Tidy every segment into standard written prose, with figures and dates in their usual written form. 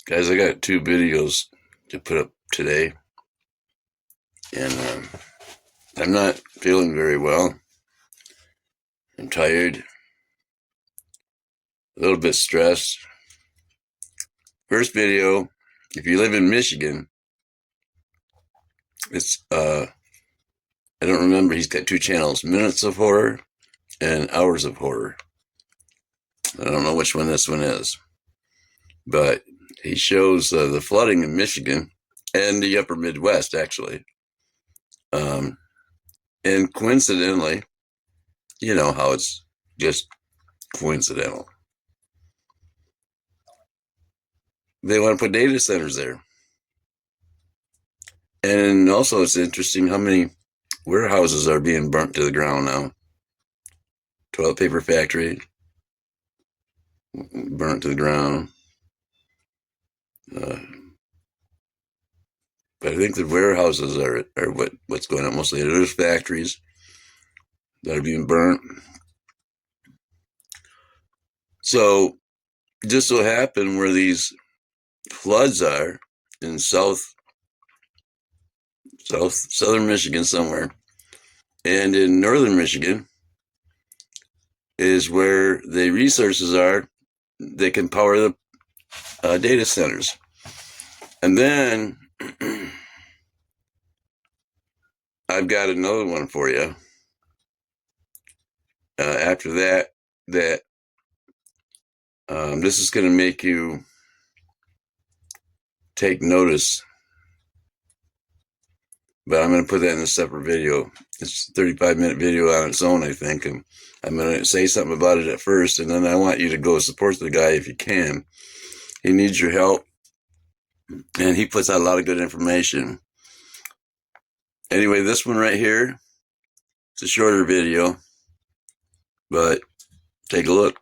Guys, I got two videos to put up today, and I'm not feeling very well. I'm tired, a little bit stressed. First video, if you live in Michigan, it's I don't remember. He's got two channels: Minutes of Horror and Hours of Horror. I don't know which one this one is, but he shows the flooding in Michigan and the upper Midwest, actually. And coincidentally, you know how it's just coincidental. They want to put data centers there. And also, it's interesting how many warehouses are being burnt to the ground now. Toilet paper factory burnt to the ground. But I think the warehouses are what's going on mostly. There's factories that are being burnt. So, just so happened where these floods are in southern Michigan somewhere, and in northern Michigan is where the resources are that can power the data centers. And then I've got another one for you. After that this is going to make you take notice, but I'm going to put that in a separate video. It's a 35-minute video on its own, I think, and I'm going to say something about it at first, and then I want you to go support the guy if you can. He needs your help, and he puts out a lot of good information. Anyway, this one right here, it's a shorter video, but take a look.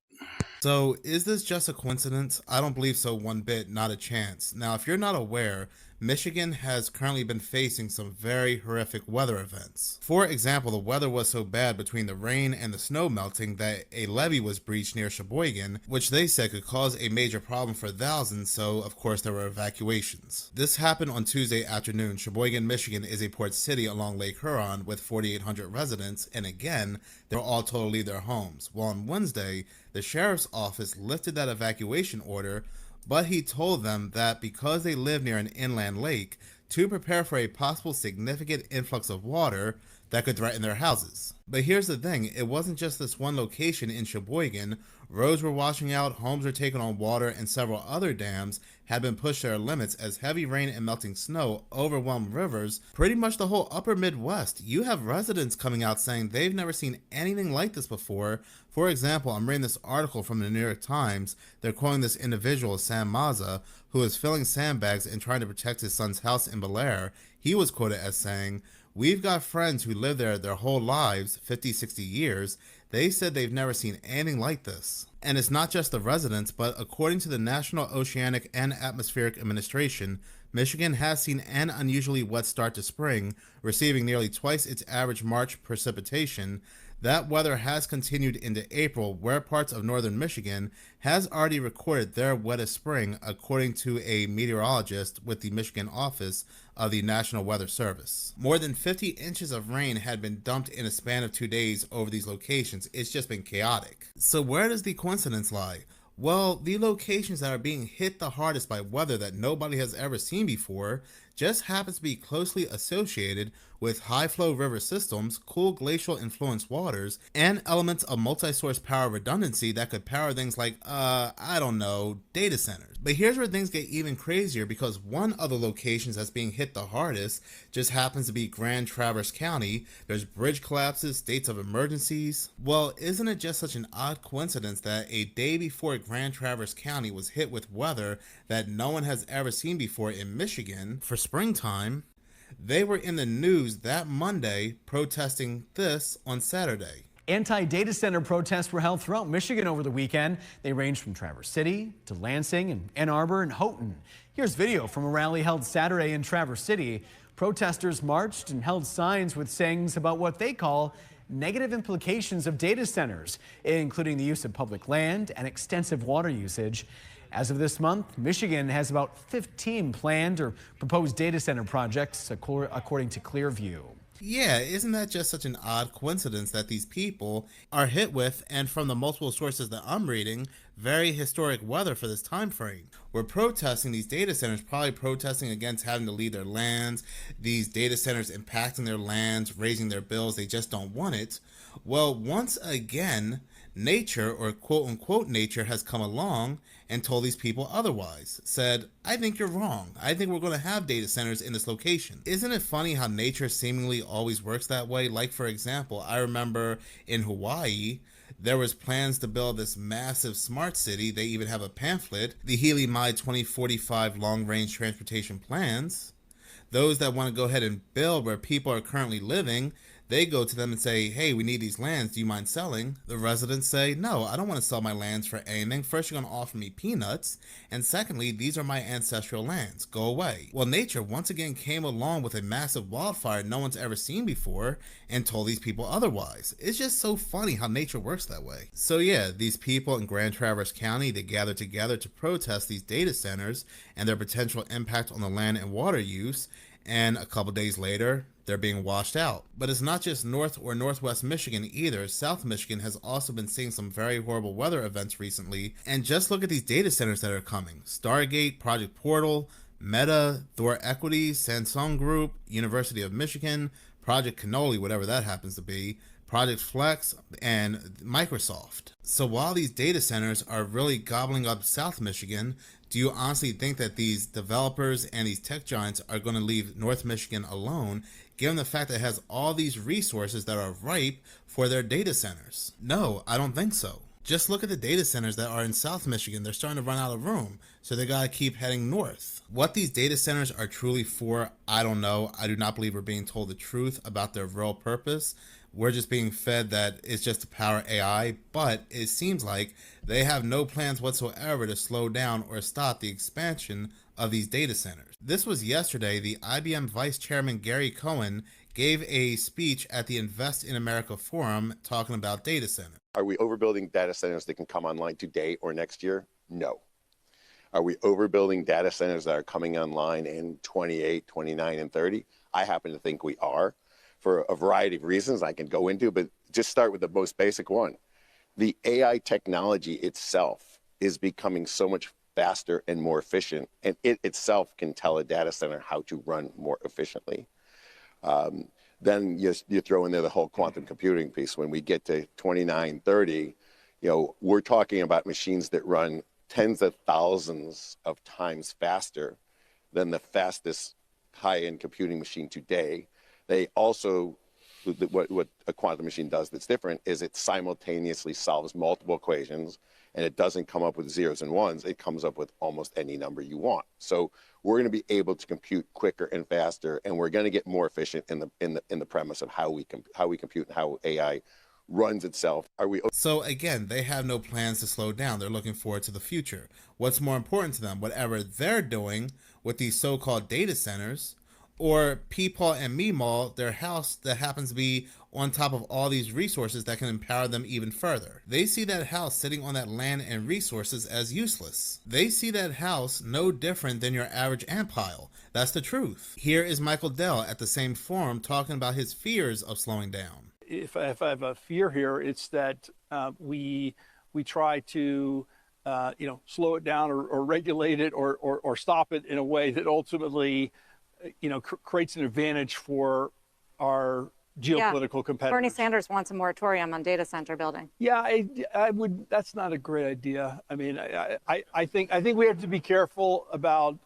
So, is this just a coincidence? I don't believe so one bit, not a chance. Now, if you're not aware, Michigan has currently been facing some very horrific weather events. For example, the weather was so bad between the rain and the snow melting that a levee was breached near Sheboygan, which they said could cause a major problem for thousands, so of course there were evacuations. This happened on Tuesday afternoon. Sheboygan, Michigan is a port city along Lake Huron with 4,800 residents, and again, they were all told to leave their homes. Well, on Wednesday, the sheriff's office lifted that evacuation order, but he told them that because they live near an inland lake, to prepare for a possible significant influx of water that could threaten their houses. But here's the thing, it wasn't just this one location in Sheboygan. Roads were washing out, homes were taking on water, and several other dams had been pushed to their limits as heavy rain and melting snow overwhelmed rivers. Pretty much the whole upper Midwest. You have residents coming out saying they've never seen anything like this before. For example, I'm reading this article from the New York Times. They're quoting this individual, Sam Mazza, who is filling sandbags and trying to protect his son's house in Bel Air. He was quoted as saying, "We've got friends who live there their whole lives, 50, 60 years. They said they've never seen anything like this." And it's not just the residents, but according to the National Oceanic and Atmospheric Administration, Michigan has seen an unusually wet start to spring, receiving nearly twice its average March precipitation. That weather has continued into April, where parts of northern Michigan has already recorded their wettest spring, according to a meteorologist with the Michigan office of the National Weather Service. More than 50 inches of rain had been dumped in a span of 2 days over these locations. It's just been chaotic. So where does the coincidence lie? Well, the locations that are being hit the hardest by weather that nobody has ever seen before just happens to be closely associated with high flow river systems, cool glacial influenced waters, and elements of multi-source power redundancy that could power things like, I don't know, data centers. But here's where things get even crazier, because one of the locations that's being hit the hardest just happens to be Grand Traverse County. There's bridge collapses, states of emergencies. Well, isn't it just such an odd coincidence that a day before Grand Traverse County was hit with weather that no one has ever seen before in Michigan for springtime, they were in the news that Monday protesting this on Saturday. Anti-data center protests were held throughout Michigan over the weekend. They ranged from Traverse City to Lansing and Ann Arbor and Houghton. Here's video from a rally held Saturday in Traverse City. Protesters marched and held signs with sayings about what they call negative implications of data centers, including the use of public land and extensive water usage. As of this month, Michigan has about 15 planned or proposed data center projects, according to Clearview. Yeah, isn't that just such an odd coincidence that these people are hit with, and from the multiple sources that I'm reading, very historic weather for this time frame? We're protesting these data centers, probably protesting against having to leave their lands, these data centers impacting their lands, raising their bills, they just don't want it. Well, once again, nature, or quote unquote nature, has come along and told these people otherwise. Said, I think you're wrong. I think we're going to have data centers in this location. Isn't it funny how nature seemingly always works that way? Like, for example, I remember in Hawaii, there was plans to build this massive smart city. They even have a pamphlet, the Healy My 2045 Long Range Transportation Plans. Those that want to go ahead and build where people are currently living, they go to them and say, hey, we need these lands. Do you mind selling? The residents say, no, I don't want to sell my lands for anything. First, you're going to offer me peanuts. And secondly, these are my ancestral lands. Go away. Well, nature once again came along with a massive wildfire no one's ever seen before and told these people otherwise. It's just so funny how nature works that way. So yeah, these people in Grand Traverse County, they gathered together to protest these data centers and their potential impact on the land and water use. And a couple days later, they're being washed out. But it's not just North or Northwest Michigan either. South Michigan has also been seeing some very horrible weather events recently. And just look at these data centers that are coming. Stargate, Project Portal, Meta, Thor Equity, Samsung Group, University of Michigan, Project Cannoli, whatever that happens to be, Project Flex, and Microsoft. So while these data centers are really gobbling up South Michigan, do you honestly think that these developers and these tech giants are going to leave North Michigan alone, given the fact that it has all these resources that are ripe for their data centers? No, I don't think so. Just look at the data centers that are in South Michigan. They're starting to run out of room, so they got to keep heading north. What these data centers are truly for, I don't know. I do not believe we're being told the truth about their real purpose. We're just being fed that it's just to power AI, but it seems like they have no plans whatsoever to slow down or stop the expansion of these data centers. This was yesterday. The IBM Vice Chairman Gary Cohen gave a speech at the Invest in America Forum talking about data centers. Are we overbuilding data centers that can come online today or next year? No. Are we overbuilding data centers that are coming online in 28, 29, and 30? I happen to think we are, for a variety of reasons I can go into, but just start with the most basic one. The AI technology itself is becoming so much faster and more efficient, and it itself can tell a data center how to run more efficiently. Then you throw in there the whole quantum computing piece. When we get to 29, 30, we're talking about machines that run tens of thousands of times faster than the fastest high-end computing machine today. They also, what a quantum machine does that's different is it simultaneously solves multiple equations, and it doesn't come up with zeros and ones. It comes up with almost any number you want. So we're going to be able to compute quicker and faster, and we're going to get more efficient in the premise of how we compute and how AI runs itself. So again, they have no plans to slow down. They're looking forward to the future. What's more important to them, whatever they're doing with these so-called data centers, or Peepaw and Meemaw, their house that happens to be on top of all these resources that can empower them even further. They see that house sitting on that land and resources as useless. They see that house no different than your average ant pile. That's the truth. Here is Michael Dell at the same forum talking about his fears of slowing down. If I have a fear here, it's that we try to slow it down or regulate it or stop it in a way that ultimately creates an advantage for our geopolitical competitors. Bernie Sanders wants a moratorium on data center building. Yeah, I would. That's not a great idea. I mean, I think we have to be careful about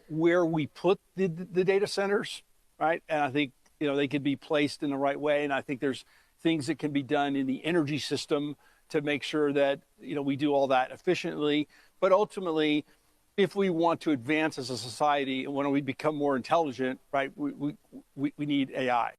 where we put the data centers, right? And I think they could be placed in the right way. And I think there's things that can be done in the energy system to make sure that we do all that efficiently. But ultimately, if we want to advance as a society and when we become more intelligent, right, we need AI.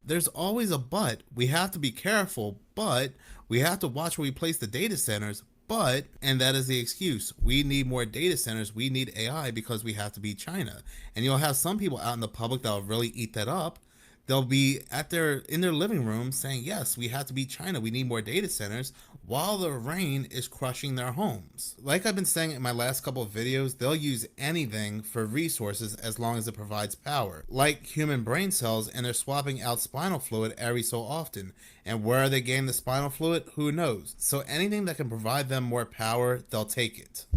There's always a but. We have to be careful, but we have to watch where we place the data centers. But, and that is the excuse, we need more data centers, we need AI because we have to beat China. And you'll have some people out in the public that'll really eat that up. They'll be in their living room saying, yes, we have to beat China, we need more data centers. while the rain is crushing their homes. Like I've been saying in my last couple of videos, they'll use anything for resources as long as it provides power. Like human brain cells, and they're swapping out spinal fluid every so often. And where are they getting the spinal fluid? Who knows? So anything that can provide them more power, they'll take it.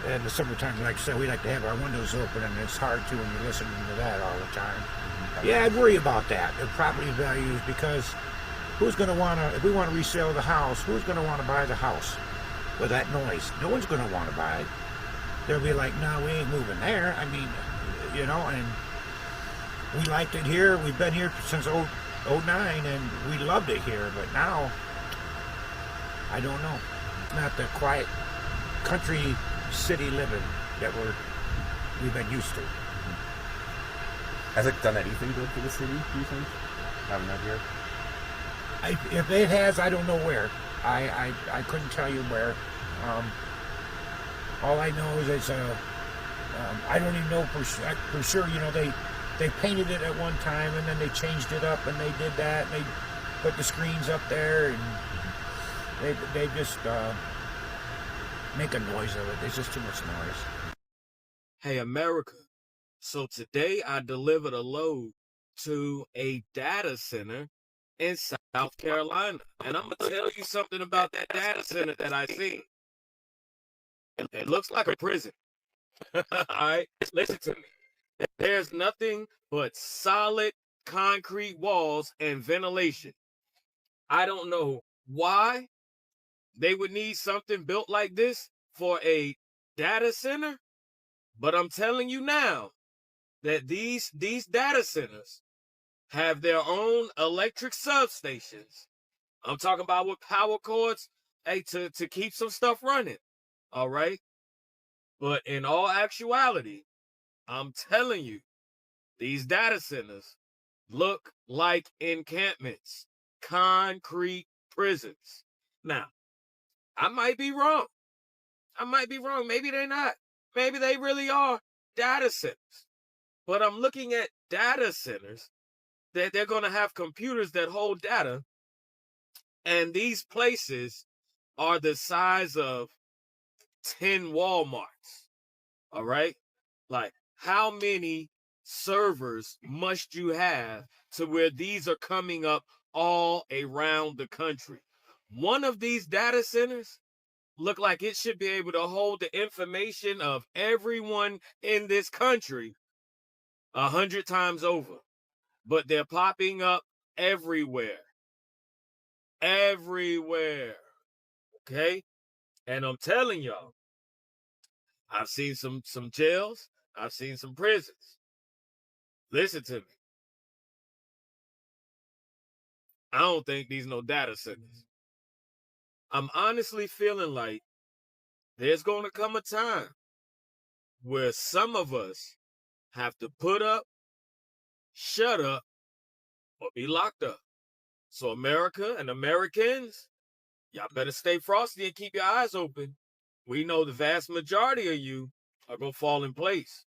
In the summertime, like I said, we like to have our windows open, and it's hard to when you're listening to that all the time. Yeah, I'd worry about that, the property values, because who's going to want to, if we want to resell the house, who's going to want to buy the house with that noise? No one's going to want to buy it. They'll be like, no, we ain't moving there. I mean, you know, and we liked it here. We've been here since 09, and we loved it here, but now, I don't know. It's not the quiet country city living that we've been used to. Has it done anything good for the city, do you think? Having that here? If it has, I don't know where. I couldn't tell you where. All I know is it's I don't even know for sure. You know, they painted it at one time, and then they changed it up, and they did that, and they put the screens up there, and they just make a noise of it. There's just too much noise. Hey, America. So today I delivered a load to a data center in South Carolina. And I'm going to tell you something about that data center that I see. It looks like a prison. All right, listen to me. There's nothing but solid concrete walls and ventilation. I don't know why they would need something built like this for a data center, but I'm telling you now that these data centers have their own electric substations. I'm talking about with power cords, hey, to keep some stuff running. All right. But in all actuality, I'm telling you, these data centers look like encampments, concrete prisons. Now, I might be wrong. Maybe they're not. Maybe they really are data centers. But I'm looking at data centers that they're going to have computers that hold data. And these places are the size of 10 Walmarts. All right? Like, how many servers must you have to where these are coming up all around the country? One of these data centers look like it should be able to hold the information of everyone in this country 100 times over. But they're popping up everywhere. Everywhere. Okay? And I'm telling y'all, I've seen some jails. I've seen some prisons. Listen to me. I don't think these no data centers. I'm honestly feeling like there's going to come a time where some of us have to put up, shut up, or be locked up. So America and Americans, y'all better stay frosty and keep your eyes open. We know the vast majority of you are going to fall in place.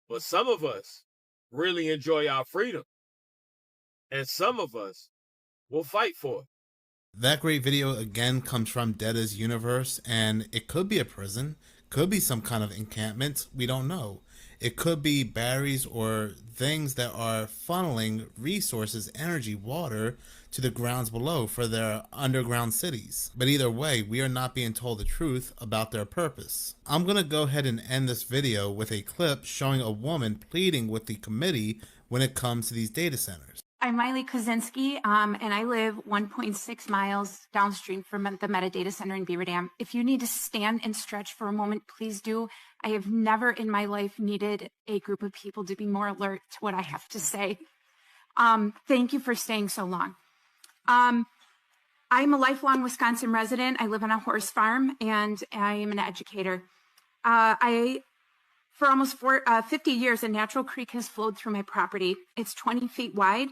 But some of us really enjoy our freedom. And some of us will fight for it. That great video again comes from Deada's Universe, and it could be a prison, could be some kind of encampment, we don't know. It could be batteries or things that are funneling resources, energy, water to the grounds below for their underground cities. But either way, we are not being told the truth about their purpose. I'm going to go ahead and end this video with a clip showing a woman pleading with the committee when it comes to these data centers. I'm Miley Kozinski, and I live 1.6 miles downstream from the Metadata Center in Beaver Dam. If you need to stand and stretch for a moment, please do. I have never in my life needed a group of people to be more alert to what I have to say. Thank you for staying so long. I'm a lifelong Wisconsin resident. I live on a horse farm, and I am an educator. I For almost 50 years, a natural creek has flowed through my property. It's 20 feet wide,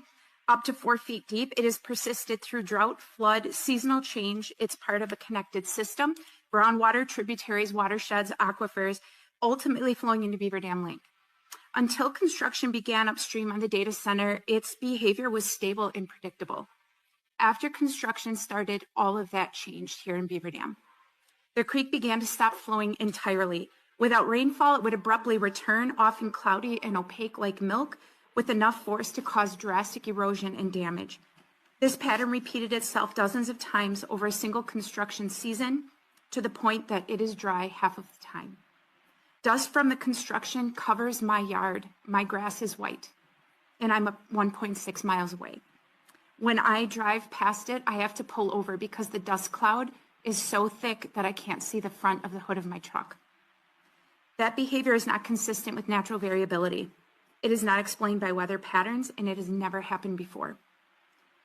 up to 4 feet deep. It has persisted through drought, flood, seasonal change. It's part of a connected system, groundwater, tributaries, watersheds, aquifers, ultimately flowing into Beaver Dam Lake. Until construction began upstream on the data center, its behavior was stable and predictable. After construction started, all of that changed here in Beaver Dam. The creek began to stop flowing entirely. Without rainfall, it would abruptly return, often cloudy and opaque like milk, with enough force to cause drastic erosion and damage. This pattern repeated itself dozens of times over a single construction season, to the point that it is dry half of the time. Dust from the construction covers my yard. My grass is white, and I'm 1.6 miles away. When I drive past it, I have to pull over because the dust cloud is so thick that I can't see the front of the hood of my truck. That behavior is not consistent with natural variability. It is not explained by weather patterns, and it has never happened before.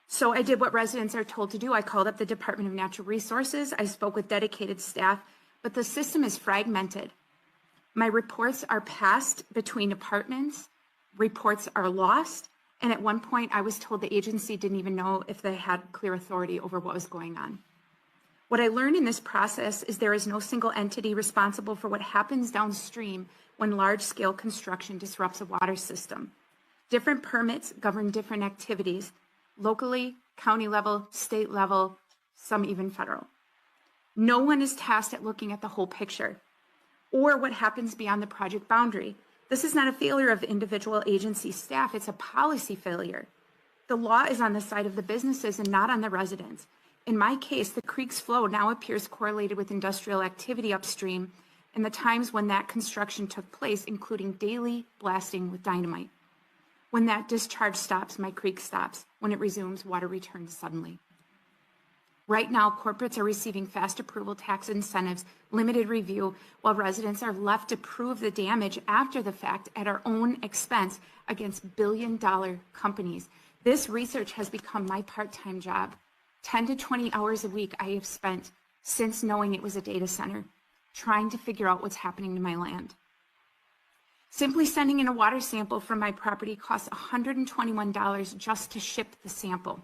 So I did what residents are told to do. I called up the Department of Natural Resources. I spoke with dedicated staff, but the system is fragmented. My reports are passed between departments, reports are lost, and at one point I was told the agency didn't even know if they had clear authority over what was going on. What I learned in this process is there is no single entity responsible for what happens downstream when large-scale construction disrupts a water system. Different permits govern different activities, locally, county level, state level, some even federal. No one is tasked at looking at the whole picture or what happens beyond the project boundary. This is not a failure of individual agency staff, it's a policy failure. The law is on the side of the businesses and not on the residents. In my case, the creek's flow now appears correlated with industrial activity upstream and the times when that construction took place, including daily blasting with dynamite. When that discharge stops, my creek stops. When it resumes, water returns suddenly. Right now, corporates are receiving fast approval tax incentives, limited review, while residents are left to prove the damage after the fact at our own expense against billion-dollar companies. This research has become my part-time job. 10 to 20 hours a week I have spent since knowing it was a data center, trying to figure out what's happening to my land. Simply sending in a water sample from my property costs $121 just to ship the sample.